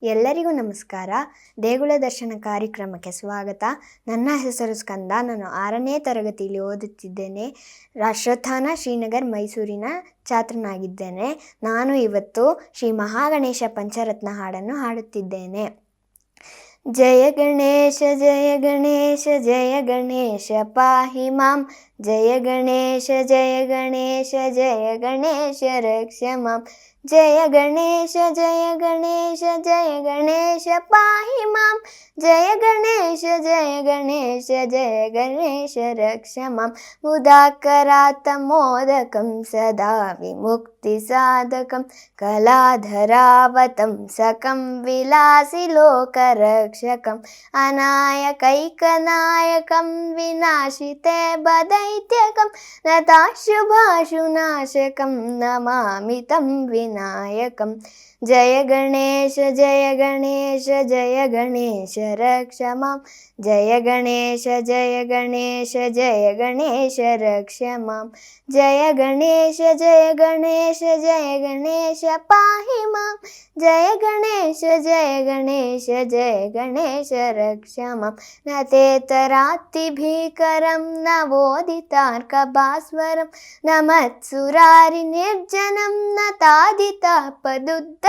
ಎಲ್ಲರಿಗೂ ನಮಸ್ಕಾರ. ದೇಗುಲ ದರ್ಶನ ಕಾರ್ಯಕ್ರಮಕ್ಕೆ ಸ್ವಾಗತ. ನನ್ನ ಹೆಸರು ಸ್ಕಂದ. ನಾನು 6ನೇ ತರಗತಿಯಲ್ಲಿ ಓದುತ್ತಿದ್ದೇನೆ. ರಾಷ್ಟ್ರೋತ್ಥಾನ ಶ್ರೀನಗರ್ ಮೈಸೂರಿನ ಛಾತ್ರನಾಗಿದ್ದೇನೆ. ನಾನು ಇವತ್ತು ಶ್ರೀ ಮಹಾಗಣೇಶ ಪಂಚರತ್ನ ಹಾಡನ್ನು ಹಾಡುತ್ತಿದ್ದೇನೆ. ಜಯ ಗಣೇಶ ಜಯ ಗಣೇಶ ಜಯ ಗಣೇಶ ಪಾಹಿ ಮಾಂ. ಜಯ ಗಣೇಶ ಜಯ ಗಣೇಶ ಜಯ ಗಣೇಶ ರಕ್ಷ ಮಾಂ. ಜಯ ಗಣೇಶ ಜಯ ಗಣೇಶ ಜಯ ಗಣೇಶ ಪಾಹಿ ಮಾಂ. ಜಯ ಗಣೇಶ ಜಯ ಗಣೇಶ ಜಯ ಗಣೇಶ ರಕ್ಷ ಮಾಂ. ಮುದಾಕರಾತ ಮೋದಕಂ ಸದಾ ವಿಮುಕ್ತಿ ಸಾಧಕಂ ಕಲಾಧರಾವತಂ ಸಕಂ ವಿಲಾಸಿ ಲೋಕರಕ್ಷಕಂ ಅನಾಯಕೈಕನಾಯಕಂ ವಿನಾಶಿತೆ ಬದೈತ್ಯಕಂ ನತಾಶುಭಾಶುನಾಶಕಂ ನಮಾಮಿ ತಂ ವಿನಾಯಕಂ. ಜಯ ಗಣೇಶ ಜಯ ಗಣೇಶ ಜಯ ಗಣೇಶ ರಕ್ಷ ಮಾಂ. ಜಯ ಗಣೇಶ ಜಯ ಗಣೇಶ ಜಯ ಗಣೇಶ ರಕ್ಷ ಮಾಂ. ಜಯ ಗಣೇಶ ಜಯ ಗಣೇಶ ಜಯ ಗಣೇಶ ಪಾಹಿ ಮಾಂ. ಜಯ ಗಣೇಶ ಜಯ ಗಣೇಶ ಜಯ ಗಣೇಶ ರಕ್ಷ ಮಾಂ. ನತೇತರಾತಿ ಭೀಕರಂ ನವೋದಿತಾರ್ಕ ಭಾಸ್ವರಂ ನಮತ್ಸುರಾರಿ ನಿರ್ಜನಂ ನತಾದಿತಾಪದುದ್ದನಂ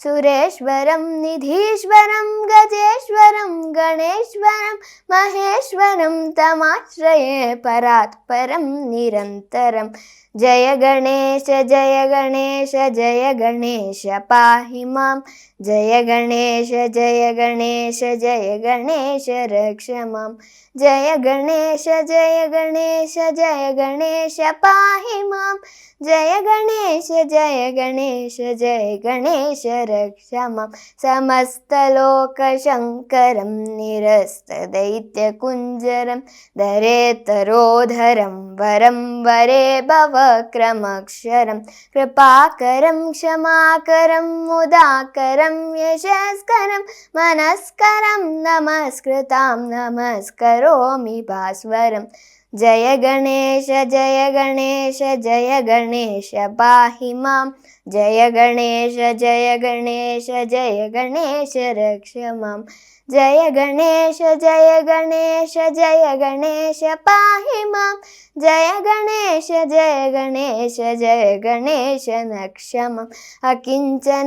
ಸುರೇಶ್ವರಂ ನಿಧೀಶ್ವರಂ ಗಜೇಶ್ವರಂ ಗಣೇಶ್ವರಂ ಮಹೇಶ್ವರಂ ತಮಾಶ್ರಯೇ ಪರಾತ್ಪರಂ ನಿರಂತರಂ. ಜಯ ಗಣೇಶ ಜಯ ಗಣೇಶ ಜಯ ಗಣೇಶ ಪಾಹಿ ಮಾಂ. ಜಯ ಗಣೇಶ ಜಯ ಗಣೇಶ ಜಯ ಗಣೇಶ ರಕ್ಷ ಮಾಂ. ಜಯ ಗಣೇಶ ಜಯ ಗಣೇಶ ಜಯ ಗಣೇಶ ಪಾಹಿ ಮಾಂ. ಜಯ ಗಣೇಶ ಜಯ ಗಣೇಶ ಜಯ ಗಣೇಶ ರಕ್ಷ ಮಾಂ. ಸಮಸ್ತ ಲೋಕ ಶಂಕರಂ ನಿರಸ್ತ ದೈತ್ಯ ಕುಂಜರಂ ಧರೇತರೋಧರಂ ವರಂ ವರೇ ಭವಕ್ರಮಕ್ಷರಂ ಕೃಪಾಕರಂ ಕ್ಷಮಾಕರಂ ಮುದಾಕರಂ ಯಶಸ್ಕರಂ ಮನಸ್ಕರಂ ನಮಸ್ಕೃತಾಂ ನಮಸ್ಕರೋಮಿ ಭಾಸ್ವರಂ. ಜಯ ಗಣೇಶ ಜಯ ಗಣೇಶ ಜಯ ಗಣೇಶ ಪಾಹಿ ಮಾಂ. ಜಯ ಗಣೇಶ ಜಯ ಗಣೇಶ ಜಯ ಗಣೇಶ ರಕ್ಷ ಮಾಂ. ಜಯ ಗಣೇಶ ಜಯ ಗಣೇಶ ಜಯ ಗಣೇಶ ಪಾಹಿ ಮಾಂ. ಜಯ ಗಣೇಶ ಜಯ ಗಣೇಶ ಜಯ ಗಣೇಶ ರಕ್ಷ ಮಾಂ. ಅಕಿಂಚನಾತಿಮಾಜನಂ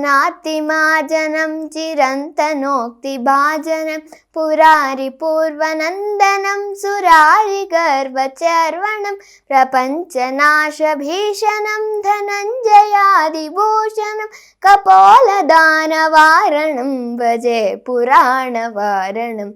ಚಿರಂತನೋಕ್ತಿ ಭಾಜನಂ ಪುರಾರಿ ಪೂರ್ವನಂದನಂ ಸುರಾರಿ ಗರ್ವಚರ್ವಣಂ ಪ್ರಪಂಚನಾಶ ಭೀಷಣಂ ಧನಂಜಯಾದಿಭೂಷಣಂ ಕಪೋಲದಾನವಾರಣಂ ಭಜೆ ಪುರಾಣವಾರಣಂ.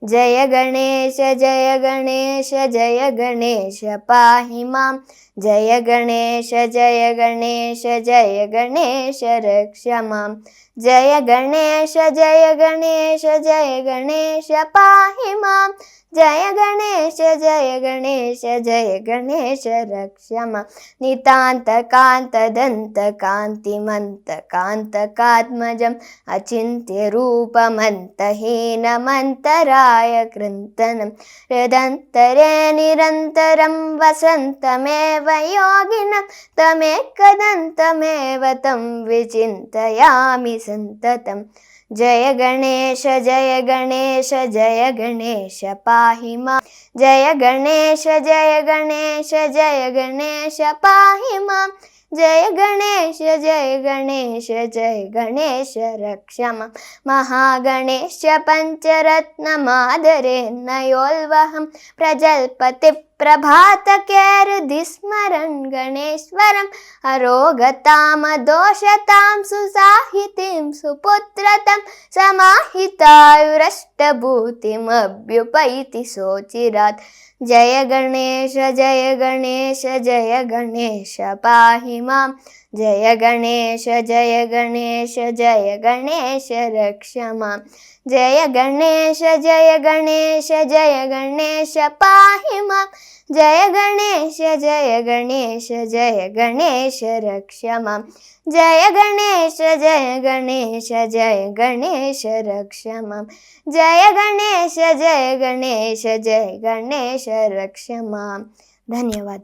ಜಯ ಗಣೇಶ ಜಯ ಗಣೇಶ ಜಯ ಗಣೇಶ ಪಾಹಿ ಮಾಂ. ಜಯ ಗಣೇಶ ಜಯ ಗಣೇಶ ಜಯ ಗಣೇಶ ರಕ್ಷ ಮಾಂ. ಜಯ ಗಣೇಶ ಜಯ ಗಣೇಶ ಜಯ ಗಣೇಶ ಪಾಹಿ ಮಾಂ. ಜಯ ಗಣೇಶ ಜಯ ಗಣೇಶ ಜಯ ಗಣೇಶ ರಕ್ಷ ಮಾಂ. ನಿತಾಂತ ಕಾಂತ ದಂತ ಕಾಂತಿಮಂತ ಕಾಂತಕಾತ್ಮಜಂ ಅಚಿಂತ್ಯ ರೂಪಮಂತಹೀನಮಂತರಾಯ ಕೃಂತನಂ ಹೃದಂತರೇ ನಿರಂತರಂ ವಸಂತಮೇವ ಯೋಗಿನಂ ತಮೇಕದಂತಮೇವ तं ವಿಚಿಂತಯಾಮಿ ಸಂತತಂ. ಜಯ ಗಣೇಶ ಜಯ ಗಣೇಶ ಜಯ ಗಣೇಶ ಪಾಹಿ ಮಾಂ. ಜಯ ಗಣೇಶ ಜಯ ಗಣೇಶ ಜಯ ಗಣೇಶ ಪಾಹಿ ಮಾಂ. ಜಯ ಗಣೇಶ ಜಯ ಗಣೇಶ ಜಯ ಗಣೇಶ ರಕ್ಷ ಮಾಂ. ಮಹಾಗಣೇಶ ಪಂಚರತ್ನಮಾದರೇ ನಯೋಲ್ವಹಂ ಪ್ರಜಲ್ಪತಿ ಪ್ರಭಾತಕೇರುಧಿ ಸ್ಮರನ್ ಗಣೇಶ್ವರಂ ಅರೋಗತಾಮದೋಷತಾಂ ಸುಸಾಹಿತಿಂ ಸುಪುತ್ರತಂ ಸಮಾಹಿತಾಯುರಷ್ಟಭೂತಿಮಭ್ಯುಪೈತಿ ಸೋಚಿರಾತ್. ಜಯ ಗಣೇಶ ಜಯ ಗಣೇಶ ಜಯ ಗಣೇಶ ಪಾಹಿ ಮಾಂ. ಜಯ ಗಣೇಶ ಜಯ ಗಣೇಶ ಜಯ ಗಣೇಶ ರಕ್ಷ ಮಾಂ. ಜಯ ಗಣೇಶ ಜಯ ಗಣೇಶ ಜಯ ಗಣೇಶ ಪಾಹಿ ಮಾಂ. ಜಯ ಗಣೇಶ ಜಯ ಗಣೇಶ ಜಯ ಗಣೇಶ ರಕ್ಷ ಮಾಂ. ಜಯ ಗಣೇಶ ಜಯ ಗಣೇಶ ಜಯ ಗಣೇಶ ರಕ್ಷ ಮಾಂ. ಜಯ ಗಣೇಶ ಜಯ ಗಣೇಶ ಜಯ ಗಣೇಶ ರಕ್ಷ ಮಾಂ. ಧನ್ಯವಾದ.